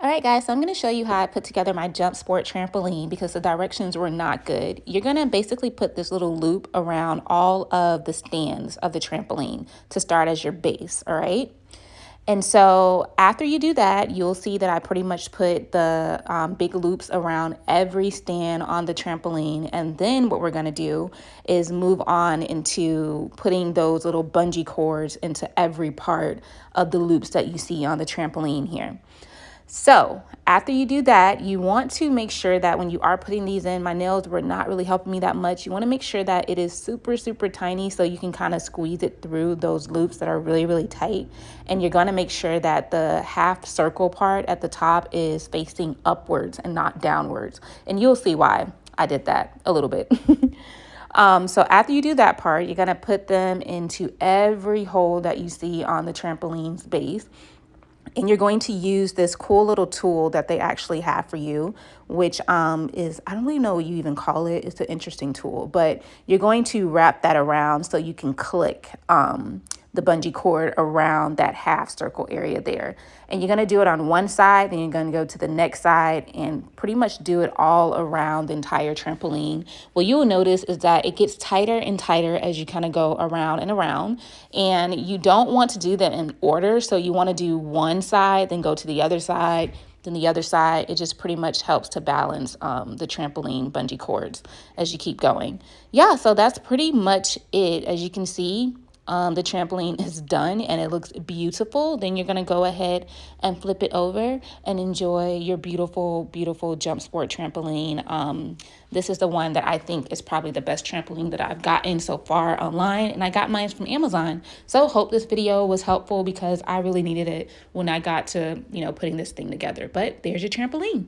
All right, guys, so I'm going to show you how I put together my Jumpsport trampoline because the directions were not good. You're going to basically put this little loop around all of the stands of the trampoline to start as your base, all right? And so after you do that, you'll see that I pretty much put the big loops around every stand on the trampoline. And then what we're going to do is move on into putting those little bungee cords into every part of the loops that you see on the trampoline here. So after you do that, you want to make sure that when you are putting these in, my nails were not really helping me that much. You want to make sure that it is super, super tiny so you can kind of squeeze it through those loops that are really, really tight. And you're going to make sure that the half circle part at the top is facing upwards and not downwards. And you'll see why I did that a little bit. So after you do that part, you're going to put them into every hole that you see on the trampoline's base. And you're going to use this cool little tool that they actually have for you, which is, I don't really know what you even call it. It's an interesting tool, but you're going to wrap that around so you can click the bungee cord around that half circle area there. And you're going to do it on one side, then you're going to go to the next side and pretty much do it all around the entire trampoline. What you'll notice is that it gets tighter and tighter as you kind of go around and around. And you don't want to do that in order. So you want to do one side, then go to the other side, then the other side. It just pretty much helps to balance the trampoline bungee cords as you keep going. Yeah, so that's pretty much it. As you can see, the trampoline is done and it looks beautiful. Then you're going to go ahead and flip it over and enjoy your beautiful, beautiful Jumpsport trampoline. This is the one that I think is probably the best trampoline that I've gotten so far online, and I got mine from Amazon. So hope this video was helpful because I really needed it when I got to, putting this thing together. But there's your trampoline.